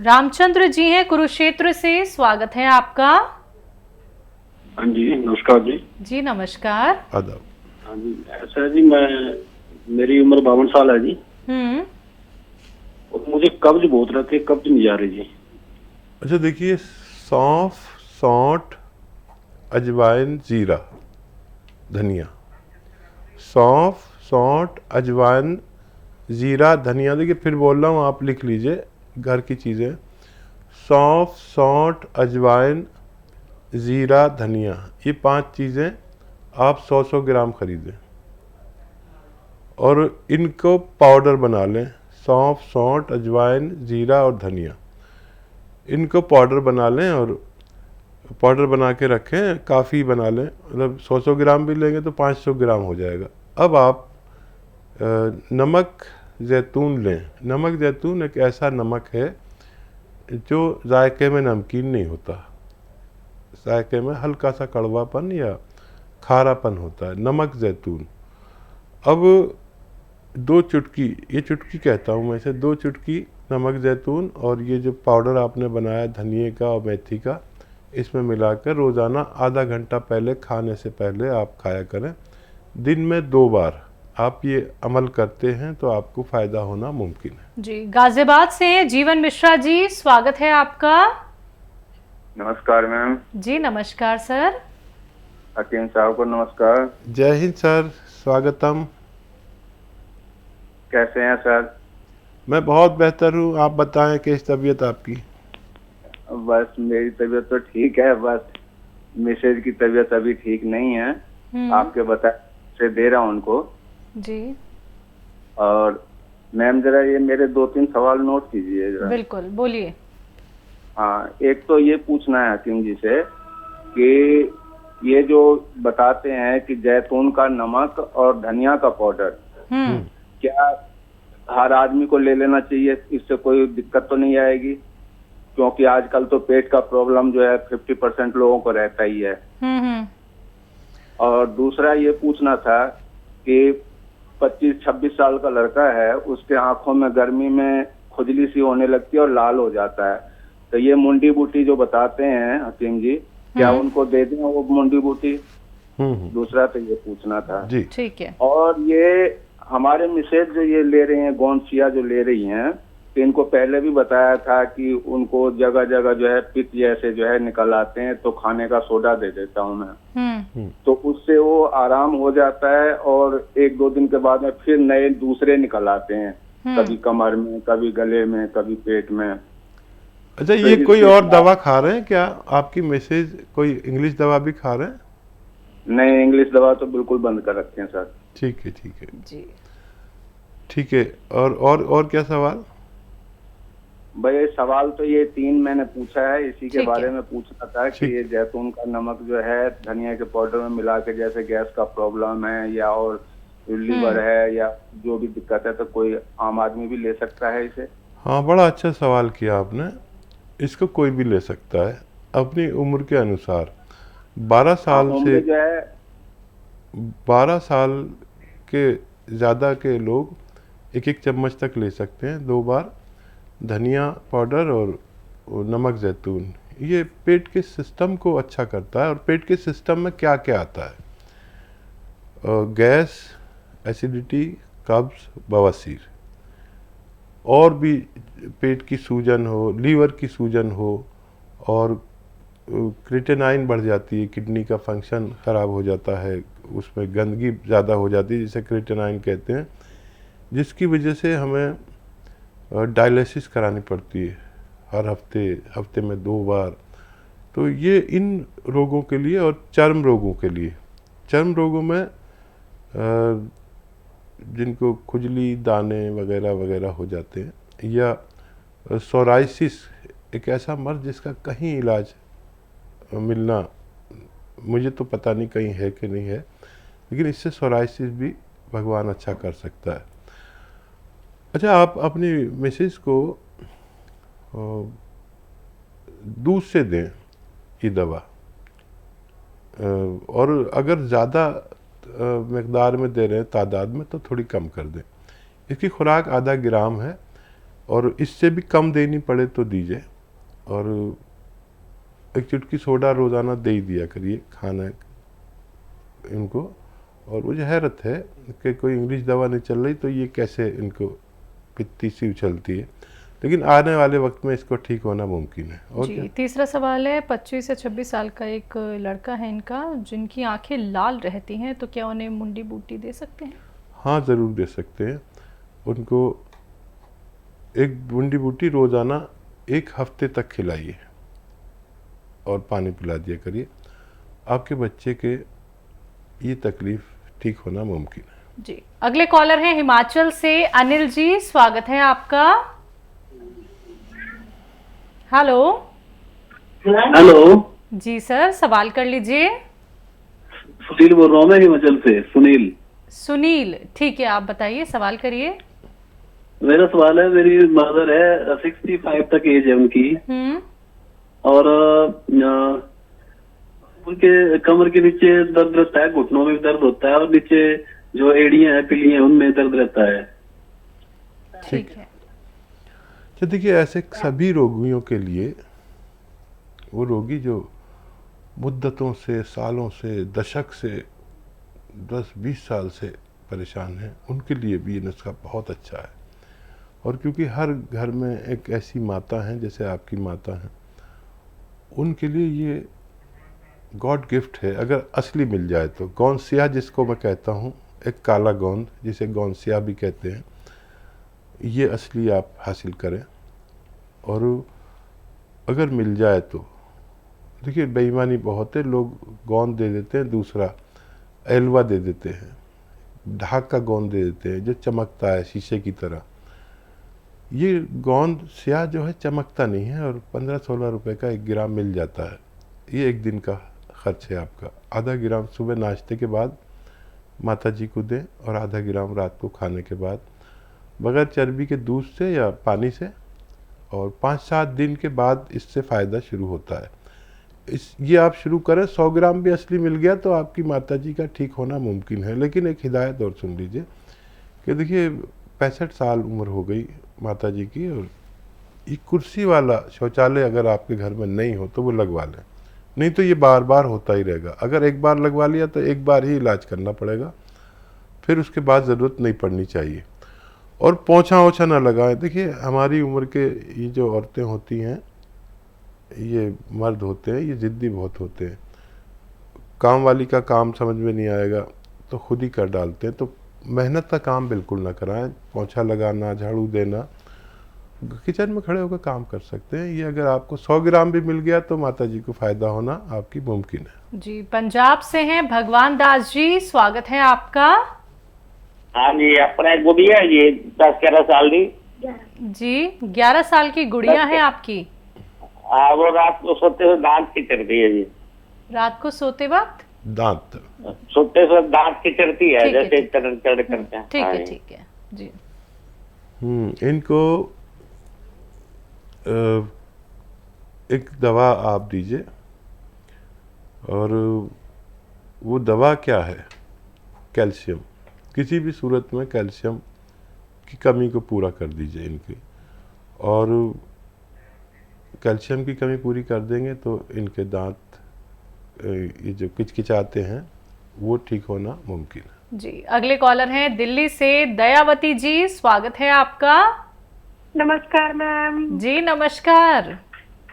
रामचंद्र जी हैं कुरुक्षेत्र से, स्वागत है आपका। हाँ जी, नमस्कार जी। जी नमस्कार। आदाब। हाँ जी, ऐसा है जी, मेरी उम्र 52 साल है जी। और मुझे कब्ज बहुत रहती है, कब्ज नहीं जा रही जी। अच्छा देखिए, सौंफ, सौंठ, अजवाइन, जीरा, धनिया। सौंफ, सौंठ, अजवाइन, जीरा, धनिया। देखिए फिर बोल रहा हूँ, आप लिख लीजिए घर की चीज़ें। सौंफ, सौंठ, अजवाइन, जीरा, धनिया, ये 5 चीज़ें आप 100-100 ग्राम खरीदें और इनको पाउडर बना लें। सौंफ, सौंठ, अजवाइन, जीरा और धनिया, इनको पाउडर बना लें और पाउडर बना के रखें। काफ़ी बना लें, मतलब 100-100 ग्राम भी लेंगे तो 500 ग्राम हो जाएगा। अब आप नमक जैतून लें। नमक जैतून एक ऐसा नमक है जो जायके में नमकीन नहीं होता, जायके में हल्का सा कड़वापन या खारापन होता है, नमक जैतून। अब 2 चुटकी, ये चुटकी कहता हूँ मैं इसे, 2 चुटकी नमक जैतून और ये जो पाउडर आपने बनाया धनिए का और मेथी का, इसमें मिलाकर रोज़ाना आधा घंटा पहले खाने से पहले आप खाया करें। दिन में 2 बार आप ये अमल करते हैं तो आपको फ़ायदा होना मुमकिन है। जी गाजियाबाद से जीवन मिश्रा जी, स्वागत है आपका। नमस्कार मैम। जी नमस्कार सर। हकीम साहब को नमस्कार। जय हिंद सर, स्वागतम। कैसे हैं सर? मैं बहुत बेहतर हूँ, आप बताएं कैसी तबीयत आपकी? बस मेरी तबीयत तो ठीक है, बस मिसेज की तबीयत अभी ठीक नहीं है। आपके बता से दे रहा हूँ उनको जी। और मैम जरा ये मेरे 2-3 सवाल नोट कीजिए जरा। बिल्कुल, बोलिए। हाँ, एक तो ये पूछना है हकीम जी से कि ये जो बताते हैं कि जैतून का नमक और धनिया का पाउडर, क्या हर आदमी को ले लेना चाहिए? इससे कोई दिक्कत तो नहीं आएगी? क्योंकि आजकल तो पेट का प्रॉब्लम जो है 50% लोगों को रहता ही है। और दूसरा ये पूछना था कि 25-26 साल का लड़का है, उसके आंखों में गर्मी में खुजली सी होने लगती है और लाल हो जाता है, तो ये मुंडी बूटी जो बताते हैं हकीम जी, क्या उनको दे दें वो मुंडी बूटी? दूसरा तो ये पूछना था जी। ठीक है। और ये हमारे मिसेज जो ये ले रही हैं, गोंदसिया जो ले रही हैं, तो इनको पहले भी बताया था कि उनको जगह जगह जो है पित्त जैसे जो है निकल आते हैं, तो खाने का सोडा दे देता हूँ मैं, तो उससे वो आराम हो जाता है और 1-2 दिन के बाद में फिर नए दूसरे निकल आते हैं, कभी कमर में, कभी गले में, कभी पेट में। अच्छा, ये कोई और दवा खा रहे हैं क्या आपकी मिसेज? कोई इंग्लिश दवा भी खा रहे हैं? नहीं, इंग्लिश दवा तो बिल्कुल बंद कर रखे हैं सर। ठीक है, ठीक है जी। ठीक है। और क्या सवाल? भाई सवाल तो ये 3 मैंने पूछा है, इसी के बारे में पूछना था कि ठीक। ये जैतून का नमक जो है धनिया के पाउडर में मिला के, जैसे गैस का प्रॉब्लम है या और लीवर है या जो भी दिक्कत है, तो कोई आम आदमी भी ले सकता है इसे? हाँ, बड़ा अच्छा सवाल किया आपने। इसको कोई भी ले सकता है अपनी उम्र के अनुसार। 12 साल से जो है 12 साल के ज़्यादा के लोग 1-1 चम्मच तक ले सकते हैं 2 बार। धनिया पाउडर और नमक जैतून, ये पेट के सिस्टम को अच्छा करता है। और पेट के सिस्टम में क्या क्या आता है? गैस, एसिडिटी, कब्ज, बवासीर, और भी पेट की सूजन हो, लीवर की सूजन हो, और क्रिएटिनाइन बढ़ जाती है, किडनी का फंक्शन ख़राब हो जाता है, उसमें गंदगी ज़्यादा हो जाती है जिसे क्रिएटिनाइन कहते हैं, जिसकी वजह से हमें डायलिसिस करानी पड़ती है हर हफ्ते में 2 बार। तो ये इन रोगों के लिए, और चर्म रोगों के लिए, चर्म रोगों में जिनको खुजली, दाने वगैरह वगैरह हो जाते हैं, या सोराइसिस, एक ऐसा मर्ज जिसका कहीं इलाज मिलना, मुझे तो पता नहीं कहीं है कि नहीं है, लेकिन इससे सोराइसिस भी भगवान अच्छा कर सकता है। अच्छा, आप अपनी मिसेज को दूध से दें ये दवा, और अगर ज़्यादा मकदार में दे रहे हैं, तादाद में, तो थोड़ी कम कर दें। इसकी खुराक आधा ग्राम है। और इससे भी कम देनी पड़े तो दीजिए, और एक चुटकी सोडा रोज़ाना दे ही दिया करिए खाना इनको। और मुझे हैरत है कि कोई इंग्लिश दवा नहीं चल रही तो ये कैसे इनको पित्ती सी उछलती है, लेकिन आने वाले वक्त में इसको ठीक होना मुमकिन है। और जी क्या? तीसरा सवाल है, 25 से 26 साल का एक लड़का है इनका, जिनकी आंखें लाल रहती हैं, तो क्या उन्हें मुंडी बूटी दे सकते हैं? हाँ, ज़रूर दे सकते हैं। उनको एक बूंदी बूटी रोज़ाना 1 हफ्ते तक खिलाइए और पानी पिला दिया करिए, आपके बच्चे के ये तकलीफ़ ठीक होना मुमकिन है। जी अगले कॉलर हैं हिमाचल से अनिल जी, स्वागत है आपका। हेलो। हेलो जी सर, सवाल कर लीजिए। सुनील बोल रहा हूँ मैं हिमाचल से। सुनील। सुनील, ठीक है, आप बताइए, सवाल करिए। मेरा सवाल है, मेरी मदर है 65 तक एज है उनकी, और उनके कमर के नीचे दर्द रहता है, घुटनों में दर्द होता है, और नीचे जो एड़ियां हैं पिलियां उनमें दर्द रहता है। ठीक है। तो देखिए, ऐसे सभी रोगियों के लिए, वो रोगी जो मुद्दतों से, सालों से, दशक से, 10-20 साल से परेशान हैं, उनके लिए भी ये नुस्खा बहुत अच्छा है। और क्योंकि हर घर में एक ऐसी माता हैं जैसे आपकी माता हैं, उनके लिए ये गॉड गिफ्ट है अगर असली मिल जाए तो। गोंद सियाह जिसको मैं कहता हूँ, एक काला गोंद जिसे गोंद सियाह भी कहते हैं, ये असली आप हासिल करें। और अगर मिल जाए तो देखिए, बेईमानी बहुत है, लोग गोंद दे देते हैं, दूसरा एलवा दे देते हैं, ढाक का गोंद दे देते हैं जो चमकता है शीशे की तरह। ये गोंद सियाह जो है चमकता नहीं है, और 15-16 रुपए का 1 ग्राम मिल जाता है। ये 1 दिन का खर्च है आपका। आधा ग्राम सुबह नाश्ते के बाद माता जी को दें, और आधा ग्राम रात को खाने के बाद, बगैर चर्बी के दूध से या पानी से, और 5-7 दिन के बाद इससे फ़ायदा शुरू होता है। ये आप शुरू करें। 100 ग्राम भी असली मिल गया तो आपकी माता जी का ठीक होना मुमकिन है। लेकिन एक हिदायत और सुन लीजिए कि देखिए, 65 साल उम्र हो गई माता जी की, और ये कुर्सी वाला शौचालय अगर आपके घर में नहीं हो तो वो लगवा लें, नहीं तो ये बार बार होता ही रहेगा। अगर एक बार लगवा लिया तो एक बार ही इलाज करना पड़ेगा, फिर उसके बाद ज़रूरत नहीं पड़नी चाहिए। और पोंछा ओछा ना लगाएं। देखिए, हमारी उम्र के ये जो औरतें होती हैं, ये मर्द होते हैं, ये ज़िद्दी बहुत होते हैं। काम वाली का काम समझ में नहीं आएगा तो खुद ही कर डालते हैं। तो मेहनत का काम बिल्कुल ना कराएं। पोंछा लगाना, झाड़ू देना, किचन में खड़े होकर काम कर सकते हैं। ये अगर आपको 100 ग्राम भी मिल गया तो माता जी को फ़ायदा होना आपकी मुमकिन है। जी पंजाब से हैं भगवान दास जी, स्वागत है आपका। हाँ जी, अपना एक गुड़िया है जी 10-11 साल की। जी 11 साल की गुड़िया है आपकी? हाँ, वो रात को सोते हुए दांत खिचड़ती है जी। रात को सोते वक्त दांत सोते हुए दांत खिचड़ती है, ठीक है, जैसे ठीक। चढ़ करते हैं। ठीक हाँ है, जी। ठीक है जी। इनको एक दवा आप दीजिए, और वो दवा क्या है? कैल्शियम। किसी भी सूरत में कैल्शियम की कमी को पूरा कर दीजिए इनकी, और कैल्शियम की कमी पूरी कर देंगे तो इनके दांत ये जो किचकिचाते हैं वो ठीक होना मुमकिन है। जी अगले कॉलर हैं दिल्ली से दयावती जी, स्वागत है आपका। नमस्कार मैम। जी नमस्कार।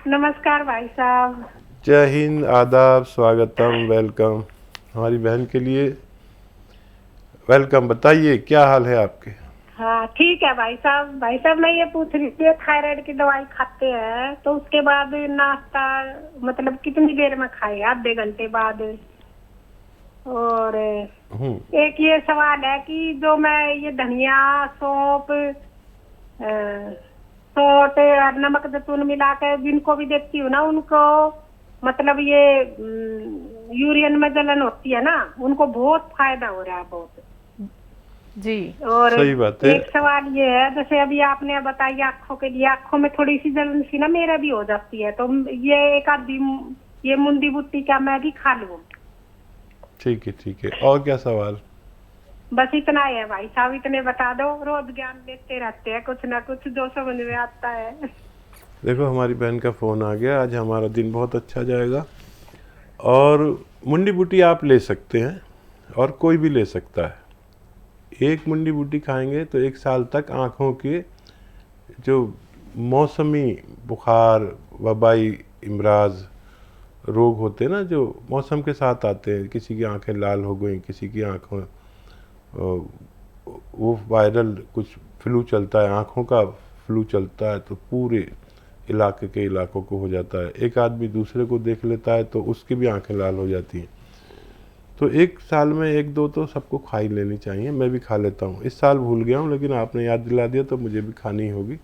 नमस्कार भाई साहब। जय हिंद, आदाब, स्वागतम, वेलकम। हमारी बहन के लिए वेलकम। बताइए क्या हाल है आपके? हाँ ठीक है भाई साहब। भाई साहब मैं ये पूछ रही थी, थायराइड की दवाई खाते हैं तो उसके बाद नाश्ता मतलब कितनी देर में खाए? आधे घंटे बाद। और एक ये सवाल है कि जो मैं ये धनिया, सौंफ, सौंठ और नमक जैतून मिला कर जिनको भी देती हूँ ना, उनको मतलब ये यूरिन में जलन होती है ना, उनको बहुत फायदा हो रहा है, बहुत जी। और सही बात है। एक सवाल ये है, जैसे अभी आपने बताई आंखों के लिए, आंखों में थोड़ी सी जलन सी ना मेरा भी हो जाती है, तो ये एक आधी ये मुंडी बुट्टी का मैं भी खा लूं? ठीक है, ठीक है। और क्या सवाल? बस इतना ही है भाई साहब, इतने बता दो। रोज ज्ञान देते रहते हैं कुछ ना कुछ जो समझ में आता है। देखो हमारी बहन का फ़ोन आ गया, आज हमारा दिन बहुत अच्छा जाएगा। और मुंडी बूटी आप ले सकते हैं और कोई भी ले सकता है। एक मुंडी बूटी खाएंगे तो 1 साल तक आँखों के जो मौसमी बुखार, वबाई इमराज रोग होते हैं ना, जो मौसम के साथ आते हैं, किसी की आंखें लाल हो गई, किसी की आँखों वो वायरल कुछ फ्लू चलता है, आँखों का फ्लू चलता है तो पूरे इलाके के इलाकों को हो जाता है। एक आदमी दूसरे को देख लेता है तो उसकी भी आंखें लाल हो जाती हैं। तो 1 साल में 1-2 तो सबको खा ही लेनी चाहिए। मैं भी खा लेता हूँ। इस साल भूल गया हूँ लेकिन आपने याद दिला दिया तो मुझे भी खानी होगी।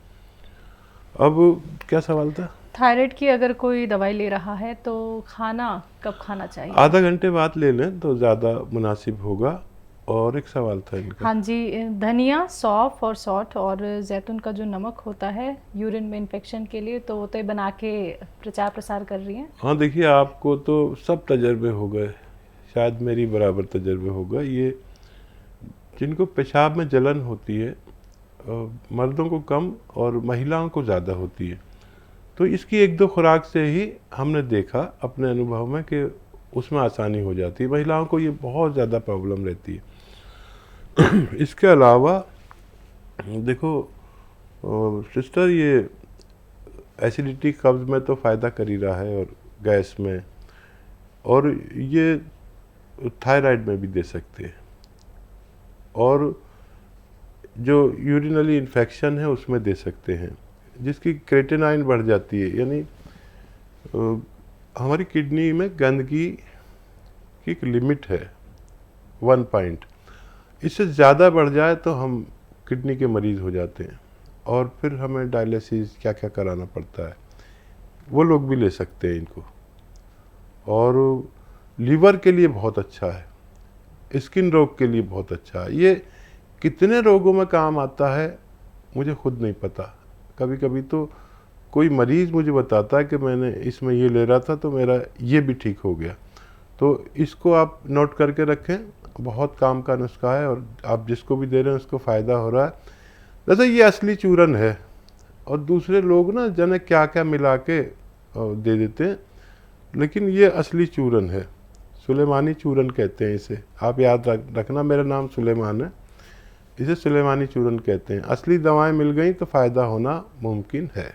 अब क्या सवाल था? थायराइड की अगर कोई दवाई ले रहा है तो खाना कब खाना चाहिए? आधा घंटे बाद ले लें तो ज़्यादा मुनासिब होगा। और एक सवाल था इनका। हाँ जी, धनिया, सौंफ और सौंठ और जैतून का जो नमक होता है यूरिन में इन्फेक्शन के लिए, तो वो तो बना के प्रचार प्रसार कर रही हैं। हाँ देखिए, आपको तो सब तजर्बे हो गए, शायद मेरी बराबर तजर्बे होगा। ये जिनको पेशाब में जलन होती है, मर्दों को कम और महिलाओं को ज़्यादा होती है, तो इसकी 1-2 खुराक से ही हमने देखा अपने अनुभव में कि उसमें आसानी हो जाती है। महिलाओं को ये बहुत ज़्यादा प्रॉब्लम रहती है। इसके अलावा देखो सिस्टर, ये एसिडिटी कब्ज़ में तो फ़ायदा कर ही रहा है और गैस में, और ये थायराइड में भी दे सकते हैं, और जो यूरिनरी इन्फेक्शन है उसमें दे सकते हैं, जिसकी क्रेटिनाइन बढ़ जाती है। यानी हमारी किडनी में गंदगी की एक लिमिट है 1 पॉइंट, इससे ज़्यादा बढ़ जाए तो हम किडनी के मरीज़ हो जाते हैं और फिर हमें डायलिसिस क्या क्या कराना पड़ता है। वो लोग भी ले सकते हैं इनको। और लीवर के लिए बहुत अच्छा है, स्किन रोग के लिए बहुत अच्छा है। ये कितने रोगों में काम आता है मुझे खुद नहीं पता। कभी कभी तो कोई मरीज़ मुझे बताता है कि मैंने इसमें ये ले रहा था तो मेरा ये भी ठीक हो गया। तो इसको आप नोट करके रखें, बहुत काम का नुस्खा है और आप जिसको भी दे रहे हैं उसको फ़ायदा हो रहा है। वैसे ये असली चूरन है और दूसरे लोग ना जाने क्या क्या मिला के दे देते हैं, लेकिन ये असली चूरन है। सुलेमानी चूरन कहते हैं इसे। आप याद रखना, मेरा नाम सुलेमान है, इसे सुलेमानी चूरन कहते हैं। असली दवाएं मिल गई तो फ़ायदा होना मुमकिन है।